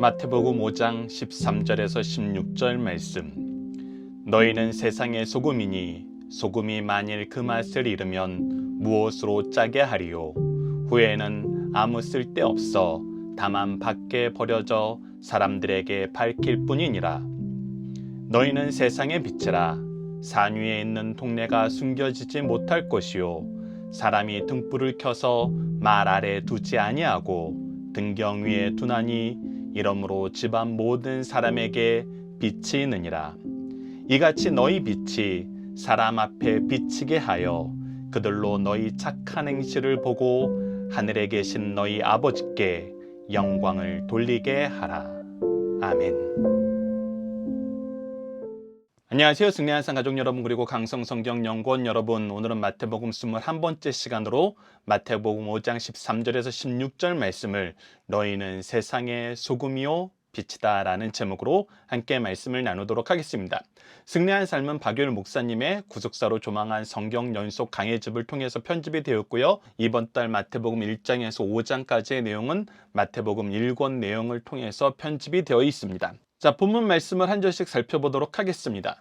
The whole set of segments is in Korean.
마태복음 5장 13절에서 16절 말씀. 너희는 세상의 소금이니 소금이 만일 그 맛을 잃으면 무엇으로 짜게 하리요. 후에는 아무 쓸데없어 다만 밖에 버려져 사람들에게 밝힐 뿐이니라. 너희는 세상의 빛이라. 산 위에 있는 동네가 숨겨지지 못할 것이요, 사람이 등불을 켜서 말 아래 두지 아니하고 등경 위에 두나니 이러므로 집안 모든 사람에게 빛이 있느니라. 이같이 너희 빛이 사람 앞에 비치게 하여 그들로 너희 착한 행실을 보고 하늘에 계신 너희 아버지께 영광을 돌리게 하라. 아멘. 안녕하세요. 승리한 항상 가족 여러분, 그리고 강성성경연구원 여러분, 오늘은 마태복음 21번째 시간으로 마태복음 5장 13절에서 16절 말씀을 너희는 세상의 소금이요 빛이다 라는 제목으로 함께 말씀을 나누도록 하겠습니다. 승리한 삶은 박유일 목사님의 구속사로 조망한 성경 연속 강해집을 통해서 편집이 되었고요. 이번 달 마태복음 1장에서 5장까지의 내용은 마태복음 1권 내용을 통해서 편집이 되어 있습니다. 자, 본문 말씀을 한 절씩 살펴보도록 하겠습니다.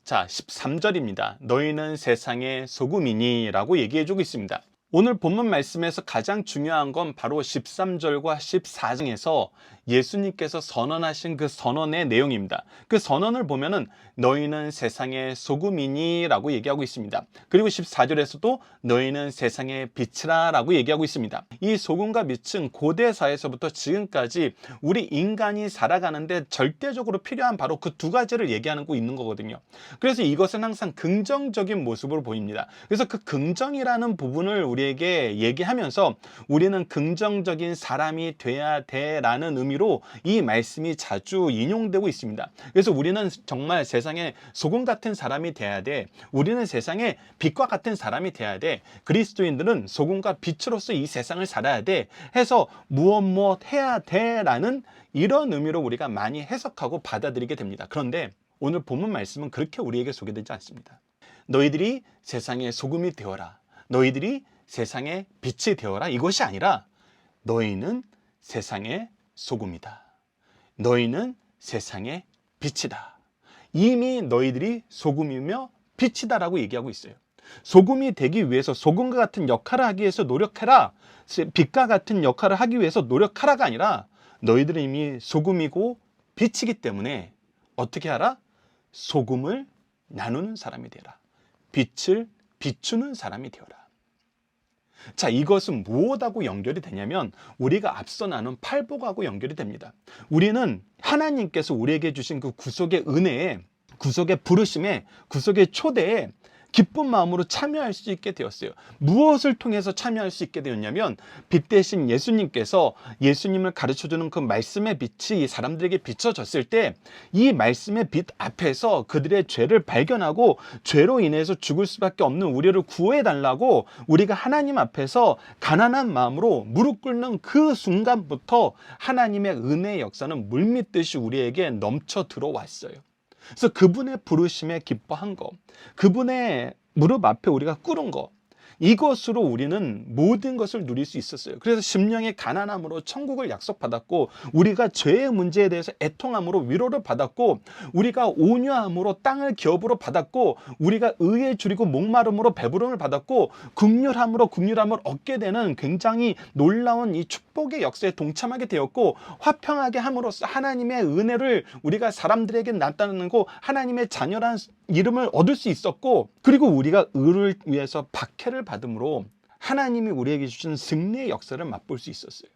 자, 13절입니다. 너희는 세상의 소금이니 라고 얘기해주고 있습니다. 오늘 본문 말씀에서 가장 중요한 건 바로 13절과 14장에서 예수님께서 선언하신 그 선언의 내용입니다. 그 선언을 보면은 너희는 세상의 소금이니 라고 얘기하고 있습니다. 그리고 14절에서도 너희는 세상의 빛이라 라고 얘기하고 있습니다. 이 소금과 빛은 고대사에서부터 지금까지 우리 인간이 살아가는데 절대적으로 필요한 바로 그 두 가지를 얘기하는 거 있는 거거든요. 그래서 이것은 항상 긍정적인 모습으로 보입니다. 그래서 그 긍정이라는 부분을 우리에게 얘기하면서 우리는 긍정적인 사람이 돼야 돼 라는 의미로 이 말씀이 자주 인용되고 있습니다. 그래서 우리는 정말 세상에 소금 같은 사람이 돼야 돼. 우리는 세상에 빛과 같은 사람이 돼야 돼. 그리스도인들은 소금과 빛으로서 이 세상을 살아야 돼 해서 무엇 해야 돼 라는 이런 의미로 우리가 많이 해석하고 받아들이게 됩니다. 그런데 오늘 본문 말씀은 그렇게 우리에게 소개되지 않습니다. 너희들이 세상의 소금이 되어라, 너희들이 세상의 빛이 되어라, 이것이 아니라 너희는 세상의 소금이다, 너희는 세상의 빛이다. 이미 너희들이 소금이며 빛이다 라고 얘기하고 있어요. 소금이 되기 위해서 소금과 같은 역할을 하기 위해서 노력해라, 빛과 같은 역할을 하기 위해서 노력하라가 아니라 너희들은 이미 소금이고 빛이기 때문에 어떻게 하라? 소금을 나누는 사람이 되어라. 빛을 비추는 사람이 되어라. 자, 이것은 무엇하고 연결이 되냐면 우리가 앞서 나눈 팔복하고 연결이 됩니다. 우리는 하나님께서 우리에게 주신 그 구속의 은혜에, 구속의 부르심에, 구속의 초대에 기쁜 마음으로 참여할 수 있게 되었어요. 무엇을 통해서 참여할 수 있게 되었냐면 빛 대신 예수님께서 예수님을 가르쳐주는 그 말씀의 빛이 사람들에게 비춰졌을 때 이 말씀의 빛 앞에서 그들의 죄를 발견하고 죄로 인해서 죽을 수밖에 없는 우리를 구해달라고 우리가 하나님 앞에서 가난한 마음으로 무릎 꿇는 그 순간부터 하나님의 은혜의 역사는 물밀듯이 우리에게 넘쳐 들어왔어요. 그래서 그분의 부르심에 기뻐한 거, 그분의 무릎 앞에 우리가 꿇은 거, 이것으로 우리는 모든 것을 누릴 수 있었어요. 그래서 심령의 가난함으로 천국을 약속받았고, 우리가 죄의 문제에 대해서 애통함으로 위로를 받았고, 우리가 온유함으로 땅을 기업으로 받았고, 우리가 의에 줄이고 목마름으로 배부름을 받았고, 긍휼함으로 긍휼함을 얻게 되는 굉장히 놀라운 이 축복의 역사에 동참하게 되었고, 화평하게 함으로써 하나님의 은혜를 우리가 사람들에게 나타내고 하나님의 자녀란 이름을 얻을 수 있었고, 그리고 우리가 의를 위해서 박해를 받음으로 하나님이 우리에게 주신 승리의 역사를 맛볼 수 있었어요.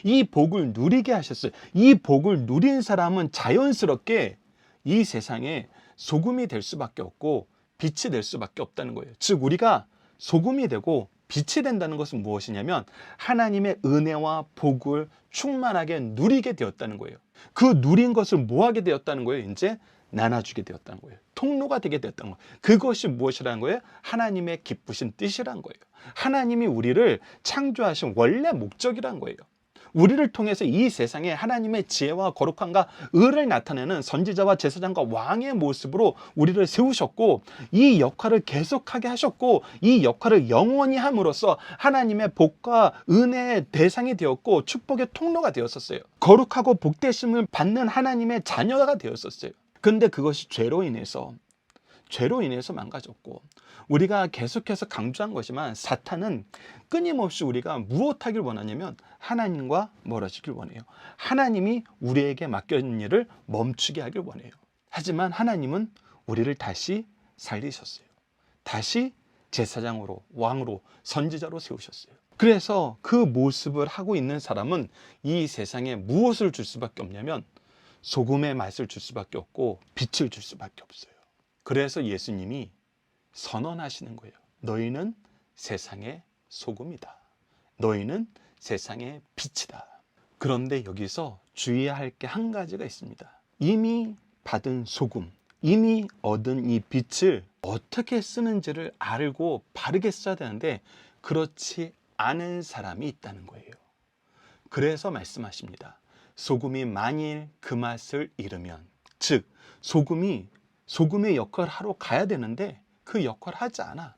이 복을 누리게 하셨어요. 이 복을 누린 사람은 자연스럽게 이 세상에 소금이 될 수밖에 없고 빛이 될 수밖에 없다는 거예요. 즉 우리가 소금이 되고 빛이 된다는 것은 무엇이냐면 하나님의 은혜와 복을 충만하게 누리게 되었다는 거예요. 그 누린 것을 뭐 하게 되었다는 거예요? 이제 나눠주게 되었다는 거예요. 통로가 되게 되었다는 거예요. 그것이 무엇이라는 거예요? 하나님의 기쁘신 뜻이란 거예요. 하나님이 우리를 창조하신 원래 목적이란 거예요. 우리를 통해서 이 세상에 하나님의 지혜와 거룩함과 의를 나타내는 선지자와 제사장과 왕의 모습으로 우리를 세우셨고, 이 역할을 계속하게 하셨고, 이 역할을 영원히 함으로써 하나님의 복과 은혜의 대상이 되었고 축복의 통로가 되었었어요. 거룩하고 복되심을 받는 하나님의 자녀가 되었었어요. 근데 그것이 죄로 인해서 망가졌고, 우리가 계속해서 강조한 것이지만 사탄은 끊임없이 우리가 무엇하길 원하냐면 하나님과 멀어지길 원해요. 하나님이 우리에게 맡겨진 일을 멈추게 하길 원해요. 하지만 하나님은 우리를 다시 살리셨어요. 다시 제사장으로, 왕으로, 선지자로 세우셨어요. 그래서 그 모습을 하고 있는 사람은 이 세상에 무엇을 줄 수밖에 없냐면 소금의 맛을 줄 수밖에 없고 빛을 줄 수밖에 없어요. 그래서 예수님이 선언하시는 거예요. 너희는 세상의 소금이다. 너희는 세상의 빛이다. 그런데 여기서 주의해야 할 게 한 가지가 있습니다. 이미 받은 소금, 이미 얻은 이 빛을 어떻게 쓰는지를 알고 바르게 써야 되는데 그렇지 않은 사람이 있다는 거예요. 그래서 말씀하십니다. 소금이 만일 그 맛을 잃으면, 즉 소금의 역할을 하러 가야 되는데 그 역할을 하지 않아.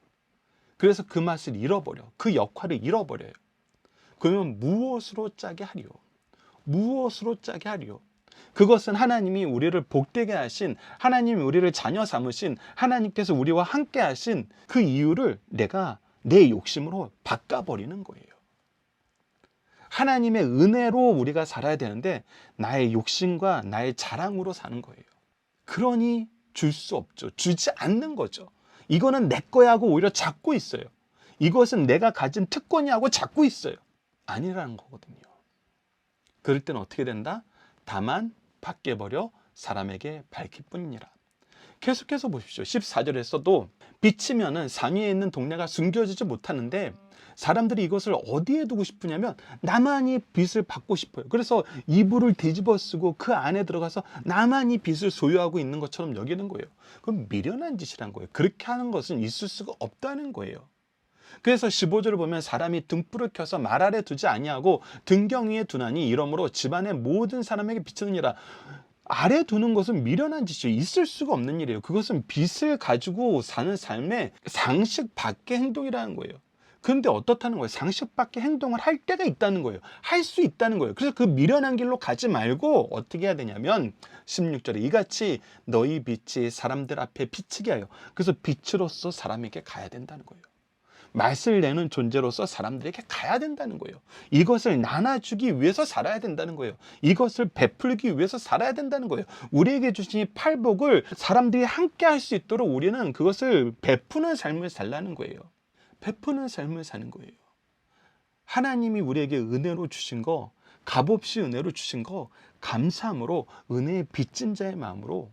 그래서 그 맛을 잃어버려. 그 역할을 잃어버려요. 그러면 무엇으로 짜게 하리요? 무엇으로 짜게 하리요? 그것은 하나님이 우리를 복되게 하신, 하나님이 우리를 자녀 삼으신, 하나님께서 우리와 함께 하신 그 이유를 내가 내 욕심으로 바꿔버리는 거예요. 하나님의 은혜로 우리가 살아야 되는데 나의 욕심과 나의 자랑으로 사는 거예요. 그러니 줄 수 없죠. 주지 않는 거죠. 이거는 내 거야 하고 오히려 잡고 있어요. 이것은 내가 가진 특권이 하고 잡고 있어요. 아니라는 거거든요. 그럴 때는 어떻게 된다? 다만 밖에 버려 사람에게 밝힐 뿐이니라. 계속해서 보십시오. 14절에서도 비치면은 산 위에 있는 동네가 숨겨지지 못하는데 사람들이 이것을 어디에 두고 싶으냐면 나만이 빛을 받고 싶어요. 그래서 이불을 뒤집어 쓰고 그 안에 들어가서 나만이 빛을 소유하고 있는 것처럼 여기는 거예요. 그건 미련한 짓이란 거예요. 그렇게 하는 것은 있을 수가 없다는 거예요. 그래서 15절을 보면 사람이 등불을 켜서 말 아래 두지 아니하고 등경 위에 두나니 이러므로 집안의 모든 사람에게 비치느니라. 아래 두는 것은 미련한 짓이에요. 있을 수가 없는 일이에요. 그것은 빛을 가지고 사는 삶의 상식 밖의 행동이라는 거예요. 그런데 어떻다는 거예요? 상식 밖의 행동을 할 때가 있다는 거예요. 할 수 있다는 거예요. 그래서 그 미련한 길로 가지 말고 어떻게 해야 되냐면 16절에 이같이 너희 빛이 사람들 앞에 비치게 하여, 그래서 빛으로서 사람에게 가야 된다는 거예요. 맛을 내는 존재로서 사람들에게 가야 된다는 거예요. 이것을 나눠주기 위해서 살아야 된다는 거예요. 이것을 베풀기 위해서 살아야 된다는 거예요. 우리에게 주신 이 팔복을 사람들이 함께 할 수 있도록 우리는 그것을 베푸는 삶을 살라는 거예요. 베푸는 삶을 사는 거예요. 하나님이 우리에게 은혜로 주신 거, 값없이 은혜로 주신 거 감사함으로 은혜의 빚진 자의 마음으로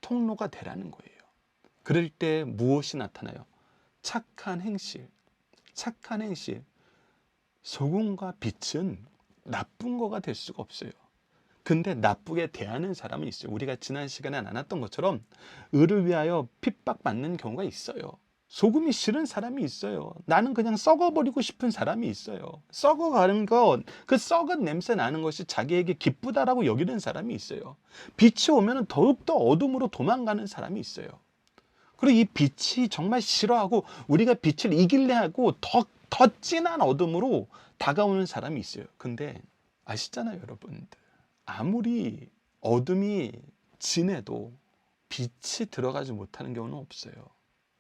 통로가 되라는 거예요. 그럴 때 무엇이 나타나요? 착한 행실. 착한 행실. 소금과 빛은 나쁜 거가 될 수가 없어요. 근데 나쁘게 대하는 사람은 있어요. 우리가 지난 시간에 나눴던 것처럼 의를 위하여 핍박받는 경우가 있어요. 소금이 싫은 사람이 있어요. 나는 그냥 썩어버리고 싶은 사람이 있어요. 썩어가는 것, 그 썩은 냄새 나는 것이 자기에게 기쁘다라고 여기는 사람이 있어요. 빛이 오면 더욱더 어둠으로 도망가는 사람이 있어요. 그리고 이 빛이 정말 싫어하고 우리가 빛을 이길래 하고 더 진한 어둠으로 다가오는 사람이 있어요. 근데 아시잖아요, 여러분들. 아무리 어둠이 진해도 빛이 들어가지 못하는 경우는 없어요.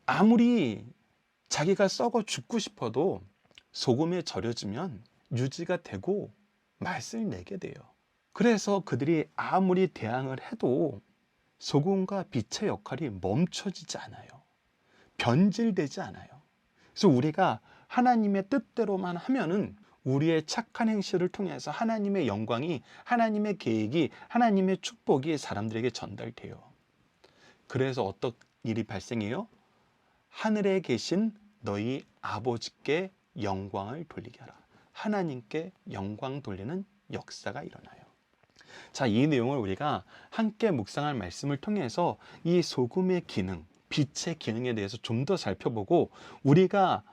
아무리 자기가 썩어 죽고 싶어도 소금에 절여지면 유지가 되고 맛을 내게 돼요. 그래서 그들이 아무리 대항을 해도 소금과 빛의 역할이 멈춰지지 않아요. 변질되지 않아요. 그래서 우리가 하나님의 뜻대로만 하면은 우리의 착한 행실을 통해서 하나님의 영광이, 하나님의 계획이, 하나님의 축복이 사람들에게 전달돼요. 그래서 어떤 일이 발생해요? 하늘에 계신 너희 아버지께 영광을 돌리게 하라. 하나님께 영광 돌리는 역사가 일어나요. 자, 이 내용을 우리가 함께 묵상할 말씀을 통해서 이 소금의 기능, 빛의 기능에 대해서 좀 더 살펴보고 우리가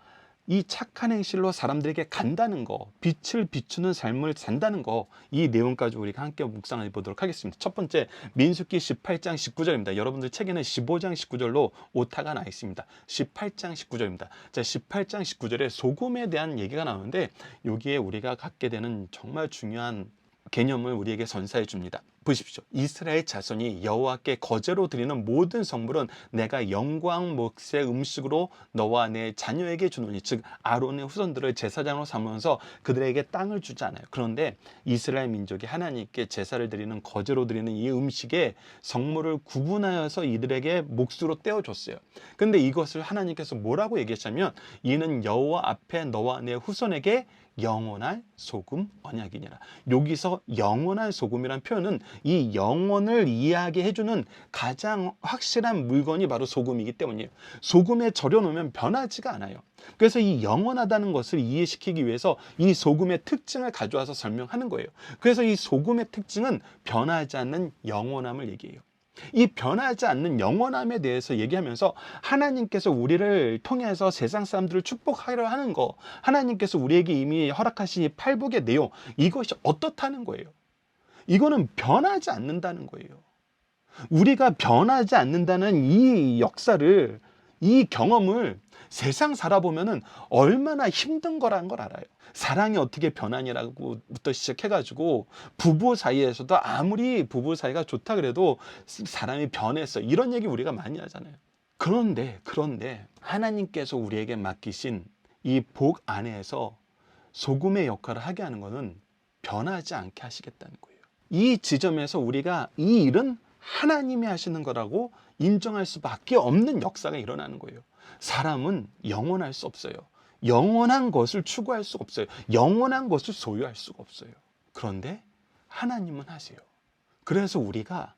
이 착한 행실로 사람들에게 간다는 거, 빛을 비추는 삶을 산다는 거, 이 내용까지 우리가 함께 묵상해 보도록 하겠습니다. 첫 번째, 민수기 18장 19절입니다. 여러분들 책에는 15장 19절로 오타가 나 있습니다. 18장 19절입니다. 자, 18장 19절에 소금에 대한 얘기가 나오는데 여기에 우리가 갖게 되는 정말 중요한 개념을 우리에게 선사해 줍니다. 보십시오. 이스라엘 자손이 여호와께 거제로 드리는 모든 성물은 내가 영광 몫의 음식으로 너와 내 자녀에게 주노니, 즉 아론의 후손들을 제사장으로 삼으면서 그들에게 땅을 주지 않아요. 그런데 이스라엘 민족이 하나님께 제사를 드리는 거제로 드리는 이 음식의 성물을 구분하여서 이들에게 몫으로 떼어줬어요. 근데 이것을 하나님께서 뭐라고 얘기했냐면 이는 여호와 앞에 너와 내 후손에게 영원한 소금 언약이니라. 여기서 영원한 소금이란 표현은 이 영혼을 이야기해주는 가장 확실한 물건이 바로 소금이기 때문이에요. 소금에 절여놓으면 변하지가 않아요. 그래서 이 영원하다는 것을 이해시키기 위해서 이 소금의 특징을 가져와서 설명하는 거예요. 그래서 이 소금의 특징은 변하지 않는 영원함을 얘기해요. 이 변하지 않는 영원함에 대해서 얘기하면서 하나님께서 우리를 통해서 세상 사람들을 축복하려 하는 거, 하나님께서 우리에게 이미 허락하신 이 팔복의 내용, 이것이 어떻다는 거예요. 이거는 변하지 않는다는 거예요. 우리가 변하지 않는다는 이 역사를, 이 경험을 세상 살아보면은 얼마나 힘든 거라는 걸 알아요. 사랑이 어떻게 변하냐라고부터 시작해가지고 부부 사이에서도 아무리 부부 사이가 좋다 그래도 사람이 변했어, 이런 얘기 우리가 많이 하잖아요. 그런데 하나님께서 우리에게 맡기신 이 복 안에서 소금의 역할을 하게 하는 것은 변하지 않게 하시겠다는 거예요. 이 지점에서 우리가 이 일은 하나님이 하시는 거라고 인정할 수밖에 없는 역사가 일어나는 거예요. 사람은 영원할 수 없어요. 영원한 것을 추구할 수가 없어요. 영원한 것을 소유할 수가 없어요. 그런데 하나님은 하세요. 그래서 우리가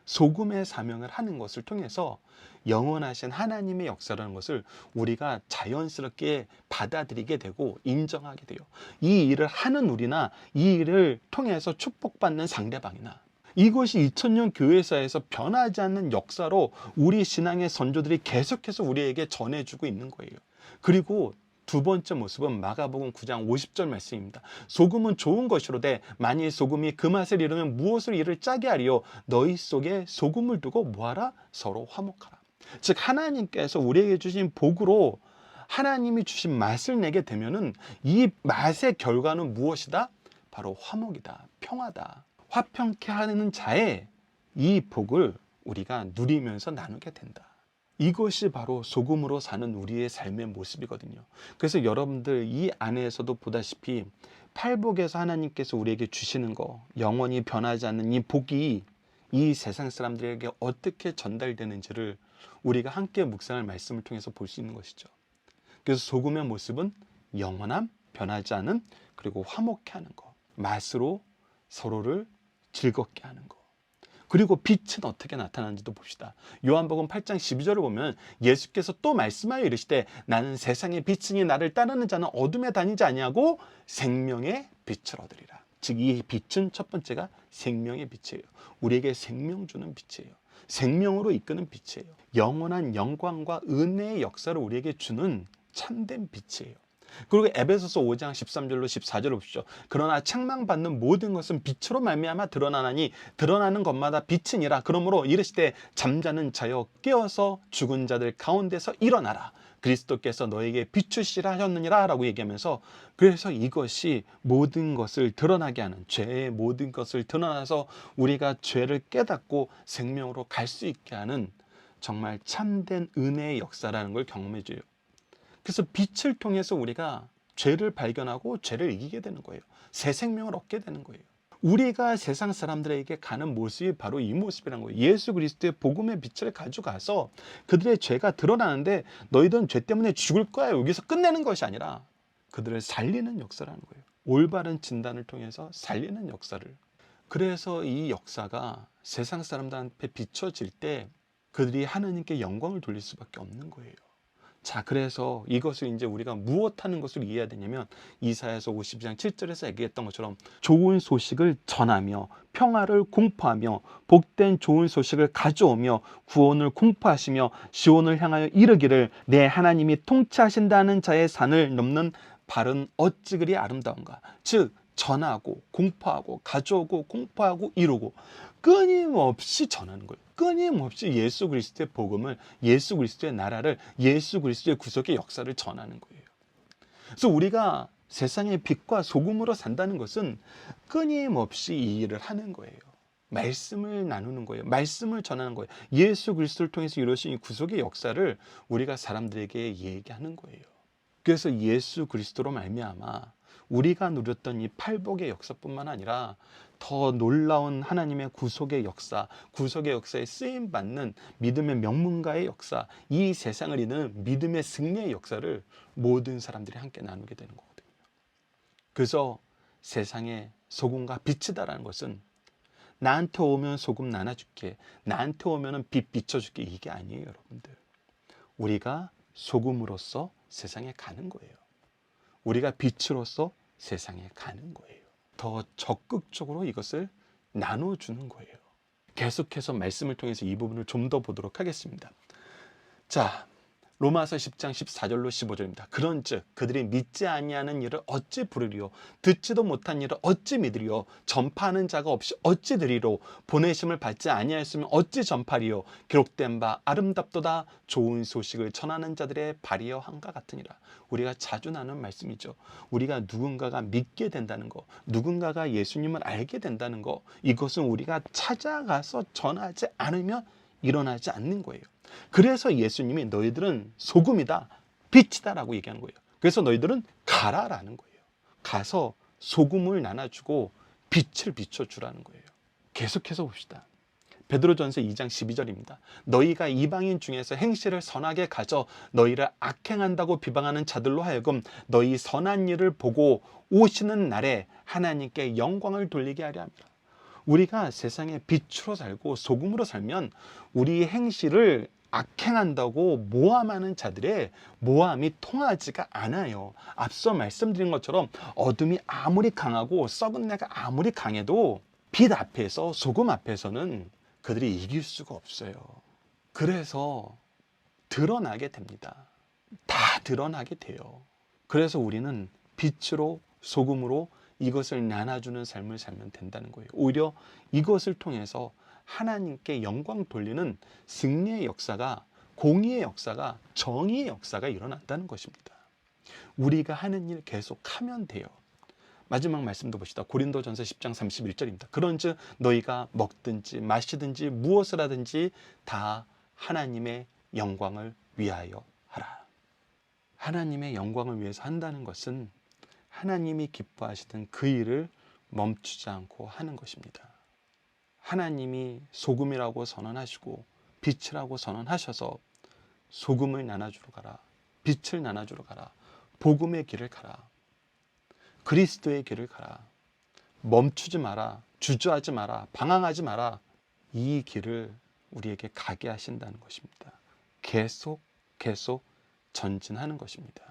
소금의 사명을 하는 것을 통해서 영원하신 하나님의 역사라는 것을 우리가 자연스럽게 받아들이게 되고 인정하게 돼요. 이 일을 하는 우리나 이 일을 통해서 축복받는 상대방이나, 이것이 2000년 교회사에서 변하지 않는 역사로 우리 신앙의 선조들이 계속해서 우리에게 전해주고 있는 거예요. 그리고 두 번째 모습은 마가복음 9장 50절 말씀입니다. 소금은 좋은 것이로되 만일 소금이 그 맛을 잃으면 무엇을 이를 짜게 하리요. 너희 속에 소금을 두고 뭐하라? 서로 화목하라. 즉 하나님께서 우리에게 주신 복으로 하나님이 주신 맛을 내게 되면은 이 맛의 결과는 무엇이다? 바로 화목이다, 평화다. 화평케 하는 자의 이 복을 우리가 누리면서 나누게 된다. 이것이 바로 소금으로 사는 우리의 삶의 모습이거든요. 그래서 여러분들 이 안에서도 보다시피 팔복에서 하나님께서 우리에게 주시는 거, 영원히 변하지 않는 이 복이 이 세상 사람들에게 어떻게 전달되는지를 우리가 함께 묵상할 말씀을 통해서 볼 수 있는 것이죠. 그래서 소금의 모습은 영원함, 변하지 않은, 그리고 화목케 하는 거, 맛으로 서로를 즐겁게 하는 거. 그리고 빛은 어떻게 나타나는지도 봅시다. 요한복음 8장 12절을 보면 예수께서 또 말씀하여 이르시되 나는 세상의 빛이니 나를 따르는 자는 어둠에 다니지 아니하고 생명의 빛을 얻으리라. 즉 이 빛은 첫 번째가 생명의 빛이에요. 우리에게 생명 주는 빛이에요. 생명으로 이끄는 빛이에요. 영원한 영광과 은혜의 역사를 우리에게 주는 참된 빛이에요. 그리고 에베소서 5장 13절로 14절을 보십시오. 그러나 책망받는 모든 것은 빛으로 말미암아 드러나나니 드러나는 것마다 빛이니라. 그러므로 이르시되 잠자는 자여 깨어서 죽은 자들 가운데서 일어나라. 그리스도께서 너에게 비추시라 하셨느니라 라고 얘기하면서, 그래서 이것이 모든 것을 드러나게 하는, 죄의 모든 것을 드러나서 우리가 죄를 깨닫고 생명으로 갈 수 있게 하는 정말 참된 은혜의 역사라는 걸 경험해 줘요. 그래서 빛을 통해서 우리가 죄를 발견하고 죄를 이기게 되는 거예요. 새 생명을 얻게 되는 거예요. 우리가 세상 사람들에게 가는 모습이 바로 이 모습이라는 거예요. 예수 그리스도의 복음의 빛을 가져가서 그들의 죄가 드러나는데 너희들은 죄 때문에 죽을 거야, 여기서 끝내는 것이 아니라 그들을 살리는 역사라는 거예요. 올바른 진단을 통해서 살리는 역사를. 그래서 이 역사가 세상 사람들한테 비춰질 때 그들이 하나님께 영광을 돌릴 수밖에 없는 거예요. 자, 그래서 이것을 이제 우리가 무엇하는 것을 이해해야 되냐면 이사야서 52장 7절에서 얘기했던 것처럼 좋은 소식을 전하며 평화를 공포하며 복된 좋은 소식을 가져오며 구원을 공포하시며 시온을 향하여 이르기를 내 하나님이 통치하신다는 자의 산을 넘는 발은 어찌 그리 아름다운가. 즉 전하고 공포하고 가져오고 공포하고 이루고 끊임없이 전하는 거예요. 끊임없이 예수 그리스도의 복음을, 예수 그리스도의 나라를, 예수 그리스도의 구속의 역사를 전하는 거예요. 그래서 우리가 세상의 빛과 소금으로 산다는 것은 끊임없이 이 일을 하는 거예요. 말씀을 나누는 거예요. 말씀을 전하는 거예요. 예수 그리스도를 통해서 이루어진 이 구속의 역사를 우리가 사람들에게 얘기하는 거예요. 그래서 예수 그리스도로 말미암아 우리가 누렸던 이 팔복의 역사뿐만 아니라 더 놀라운 하나님의 구속의 역사, 구속의 역사에 쓰임받는 믿음의 명문가의 역사, 이 세상을 이는 믿음의 승리의 역사를 모든 사람들이 함께 나누게 되는 거거든요. 그래서 세상의 소금과 빛이다라는 것은 나한테 오면 소금 나눠줄게, 나한테 오면 빛 비춰줄게, 이게 아니에요, 여러분들. 우리가 소금으로서 세상에 가는 거예요. 우리가 빛으로서 세상에 가는 거예요. 더 적극적으로 이것을 나눠주는 거예요. 계속해서 말씀을 통해서 이 부분을 좀 더 보도록 하겠습니다. 자, 로마서 10장 14절로 15절입니다. 그런즉 그들이 믿지 아니하는 일을 어찌 부르리요, 듣지도 못한 일을 어찌 믿으리요, 전파하는 자가 없이 어찌 들으리요, 보내심을 받지 아니하였으면 어찌 전파리요, 기록된 바 아름답도다 좋은 소식을 전하는 자들의 발이여 한과 같으니라. 우리가 자주 나누는 말씀이죠. 우리가 누군가가 믿게 된다는 거, 누군가가 예수님을 알게 된다는 거, 이것은 우리가 찾아가서 전하지 않으면 일어나지 않는 거예요. 그래서 예수님이 너희들은 소금이다, 빛이다 라고 얘기하는 거예요. 그래서 너희들은 가라라는 거예요. 가서 소금을 나눠주고 빛을 비춰주라는 거예요. 계속해서 봅시다. 베드로전서 2장 12절입니다. 너희가 이방인 중에서 행실을 선하게 가져 너희를 악행한다고 비방하는 자들로 하여금 너희 선한 일을 보고 오시는 날에 하나님께 영광을 돌리게 하려 합니다. 우리가 세상에 빛으로 살고 소금으로 살면 우리 행실을 악행한다고 모함하는 자들의 모함이 통하지가 않아요. 앞서 말씀드린 것처럼 어둠이 아무리 강하고 썩은 내가 아무리 강해도 빛 앞에서, 소금 앞에서는 그들이 이길 수가 없어요. 그래서 드러나게 됩니다. 다 드러나게 돼요. 그래서 우리는 빛으로, 소금으로 이것을 나눠주는 삶을 살면 된다는 거예요. 오히려 이것을 통해서 하나님께 영광 돌리는 승리의 역사가, 공의의 역사가, 정의의 역사가 일어난다는 것입니다. 우리가 하는 일 계속하면 돼요. 마지막 말씀도 봅시다. 고린도전서 10장 31절입니다. 그런즉 너희가 먹든지 마시든지 무엇을 하든지 다 하나님의 영광을 위하여 하라. 하나님의 영광을 위해서 한다는 것은 하나님이 기뻐하시던 그 일을 멈추지 않고 하는 것입니다. 하나님이 소금이라고 선언하시고 빛이라고 선언하셔서 소금을 나눠주러 가라, 빛을 나눠주러 가라, 복음의 길을 가라, 그리스도의 길을 가라, 멈추지 마라, 주저하지 마라, 방황하지 마라, 이 길을 우리에게 가게 하신다는 것입니다. 계속 전진하는 것입니다.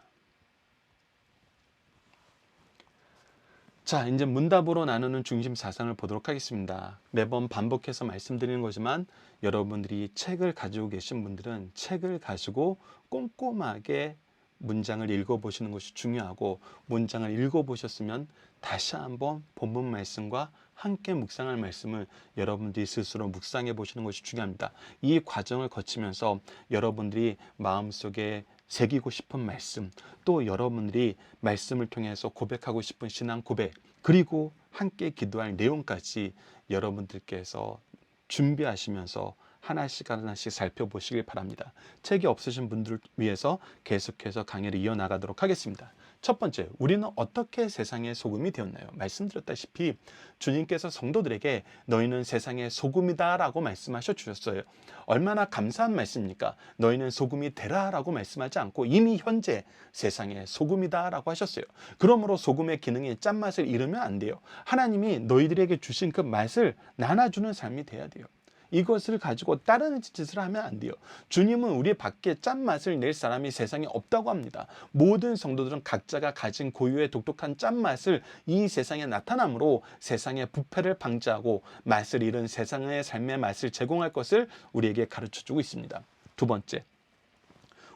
자, 이제 문답으로 나누는 중심 사상을 보도록 하겠습니다. 매번 반복해서 말씀드리는 거지만 여러분들이 책을 가지고 계신 분들은 책을 가지고 꼼꼼하게 문장을 읽어보시는 것이 중요하고, 문장을 읽어보셨으면 다시 한번 본문 말씀과 함께 묵상할 말씀을 여러분들이 스스로 묵상해 보시는 것이 중요합니다. 이 과정을 거치면서 여러분들이 마음속에 새기고 싶은 말씀, 또 여러분들이 말씀을 통해서 고백하고 싶은 신앙 고백, 그리고 함께 기도할 내용까지 여러분들께서 준비하시면서 하나씩 살펴보시길 바랍니다. 책이 없으신 분들을 위해서 계속해서 강의를 이어나가도록 하겠습니다. 첫 번째, 우리는 어떻게 세상의 소금이 되었나요? 말씀드렸다시피 주님께서 성도들에게 너희는 세상의 소금이다 라고 말씀하셔 주셨어요. 얼마나 감사한 말씀입니까? 너희는 소금이 되라 라고 말씀하지 않고 이미 현재 세상의 소금이다 라고 하셨어요. 그러므로 소금의 기능이 짠맛을 잃으면 안 돼요. 하나님이 너희들에게 주신 그 맛을 나눠주는 삶이 돼야 돼요. 이것을 가지고 다른 짓을 하면 안 돼요. 주님은 우리 밖에 짠맛을 낼 사람이 세상에 없다고 합니다. 모든 성도들은 각자가 가진 고유의 독특한 짠맛을 이 세상에 나타남으로 세상의 부패를 방지하고 맛을 잃은 세상의 삶의 맛을 제공할 것을 우리에게 가르쳐주고 있습니다. 두 번째,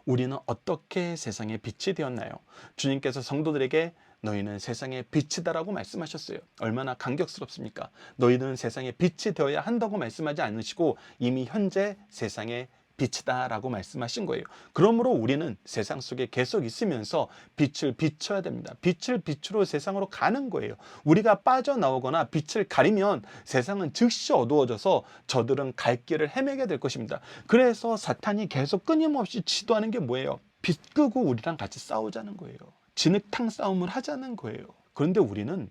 우리는 어떻게 세상의 빛이 되었나요? 주님께서 성도들에게 너희는 세상의 빛이다라고 말씀하셨어요. 얼마나 감격스럽습니까? 너희는 세상의 빛이 되어야 한다고 말씀하지 않으시고 이미 현재 세상의 빛이다 라고 말씀하신 거예요. 그러므로 우리는 세상 속에 계속 있으면서 빛을 비춰야 됩니다. 빛을 비추러 세상으로 가는 거예요. 우리가 빠져나오거나 빛을 가리면 세상은 즉시 어두워져서 저들은 갈 길을 헤매게 될 것입니다. 그래서 사탄이 계속 끊임없이 시도하는 게 뭐예요? 빛 끄고 우리랑 같이 싸우자는 거예요. 진흙탕 싸움을 하자는 거예요. 그런데 우리는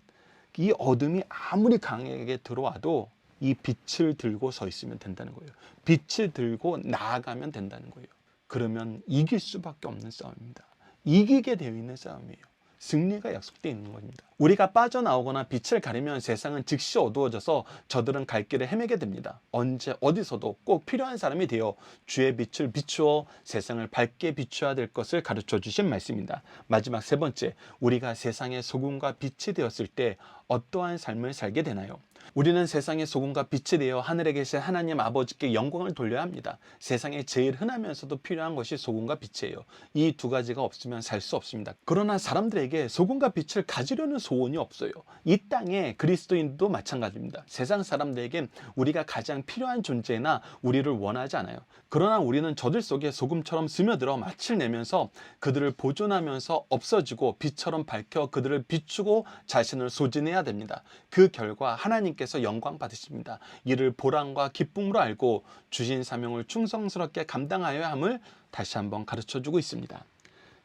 이 어둠이 아무리 강하게 들어와도 이 빛을 들고 서 있으면 된다는 거예요. 빛을 들고 나아가면 된다는 거예요. 그러면 이길 수밖에 없는 싸움입니다. 이기게 되어 있는 싸움이에요. 승리가 약속되어 있는 겁니다. 우리가 빠져나오거나 빛을 가리면 세상은 즉시 어두워져서 저들은 갈 길을 헤매게 됩니다. 언제 어디서도 꼭 필요한 사람이 되어 주의 빛을 비추어 세상을 밝게 비춰야 될 것을 가르쳐 주신 말씀입니다. 마지막 세 번째, 우리가 세상의 소금과 빛이 되었을 때 어떠한 삶을 살게 되나요? 우리는 세상의 소금과 빛이 되어 하늘에 계신 하나님 아버지께 영광을 돌려야 합니다. 세상에 제일 흔하면서도 필요한 것이 소금과 빛이에요. 이 두 가지가 없으면 살 수 없습니다. 그러나 사람들에게 소금과 빛을 가지려는 소원이 없어요. 이 땅에 그리스도인도 마찬가지입니다. 세상 사람들에겐 우리가 가장 필요한 존재나 우리를 원하지 않아요. 그러나 우리는 저들 속에 소금처럼 스며들어 맛을 내면서 그들을 보존하면서 없어지고 빛처럼 밝혀 그들을 비추고 자신을 소진해야 됩니다. 그 결과 하나님께서 영광 받으십니다. 이를 보람과 기쁨으로 알고 주신 사명을 충성스럽게 감당하여야 함을 다시 한번 가르쳐주고 있습니다.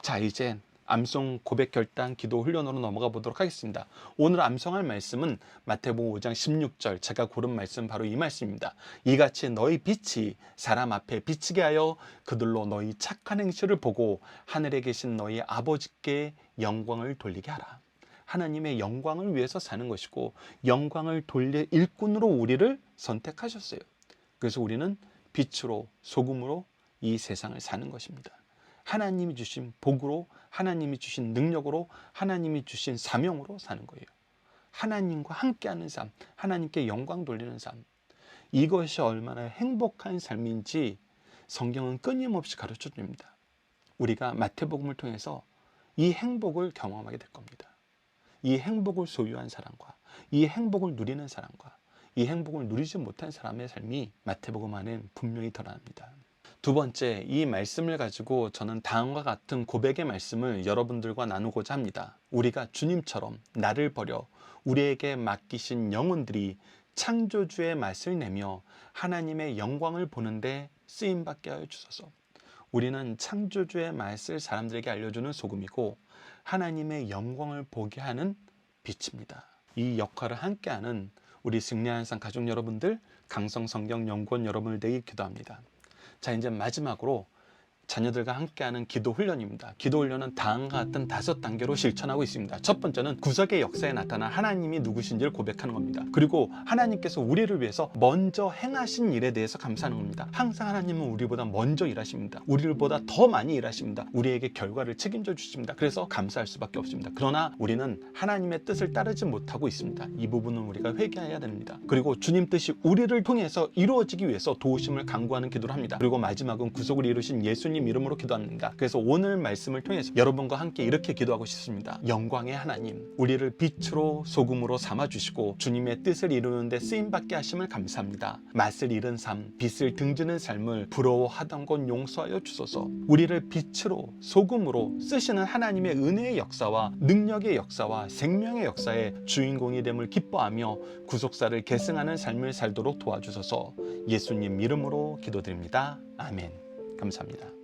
자, 이제 암송 고백 결단 기도 훈련으로 넘어가 보도록 하겠습니다. 오늘 암송할 말씀은 마태복음 5장 16절, 제가 고른 말씀 바로 이 말씀입니다. 이같이 너희 빛이 사람 앞에 비치게 하여 그들로 너희 착한 행실을 보고 하늘에 계신 너희 아버지께 영광을 돌리게 하라. 하나님의 영광을 위해서 사는 것이고 영광을 돌릴 일꾼으로 우리를 선택하셨어요. 그래서 우리는 빛으로 소금으로 이 세상을 사는 것입니다. 하나님이 주신 복으로, 하나님이 주신 능력으로, 하나님이 주신 사명으로 사는 거예요. 하나님과 함께하는 삶, 하나님께 영광 돌리는 삶, 이것이 얼마나 행복한 삶인지 성경은 끊임없이 가르쳐 줍니다. 우리가 마태복음을 통해서 이 행복을 경험하게 될 겁니다. 이 행복을 소유한 사람과 이 행복을 누리는 사람과 이 행복을 누리지 못한 사람의 삶이 마태복음 안엔 분명히 드러납니다. 두 번째, 이 말씀을 가지고 저는 다음과 같은 고백의 말씀을 여러분들과 나누고자 합니다. 우리가 주님처럼 나를 버려 우리에게 맡기신 영혼들이 창조주의 맛을 내며 하나님의 영광을 보는데 쓰임받게 하여 주소서. 우리는 창조주의 맛을 사람들에게 알려주는 소금이고 하나님의 영광을 보게 하는 빛입니다. 이 역할을 함께하는 우리 승리하는 삶 가족 여러분들, 강성성경연구원 여러분을 대해 기도합니다. 자, 이제 마지막으로 자녀들과 함께하는 기도 훈련입니다. 기도 훈련은 다음과 같은 5단계로 실천하고 있습니다. 첫 번째는 구속의 역사에 나타난 하나님이 누구신지를 고백하는 겁니다. 그리고 하나님께서 우리를 위해서 먼저 행하신 일에 대해서 감사하는 겁니다. 항상 하나님은 우리보다 먼저 일하십니다. 우리보다 더 많이 일하십니다. 우리에게 결과를 책임져 주십니다. 그래서 감사할 수밖에 없습니다. 그러나 우리는 하나님의 뜻을 따르지 못하고 있습니다. 이 부분은 우리가 회개해야 됩니다. 그리고 주님 뜻이 우리를 통해서 이루어지기 위해서 도우심을 간구하는 기도를 합니다. 그리고 마지막은 구속을 이루신 예수님 이름으로 기도합니다. 그래서 오늘 말씀을 통해서 여러분과 함께 이렇게 기도하고 싶습니다. 영광의 하나님, 우리를 빛으로 소금으로 삼아주시고 주님의 뜻을 이루는 데 쓰임받게 하심을 감사합니다. 맛을 잃은 삶, 빛을 등지는 삶을 부러워하던 것 용서하여 주소서. 우리를 빛으로 소금으로 쓰시는 하나님의 은혜의 역사와 능력의 역사와 생명의 역사의 주인공이 됨을 기뻐하며 구속사를 계승하는 삶을 살도록 도와주소서. 예수님 이름으로 기도드립니다. 아멘. 감사합니다.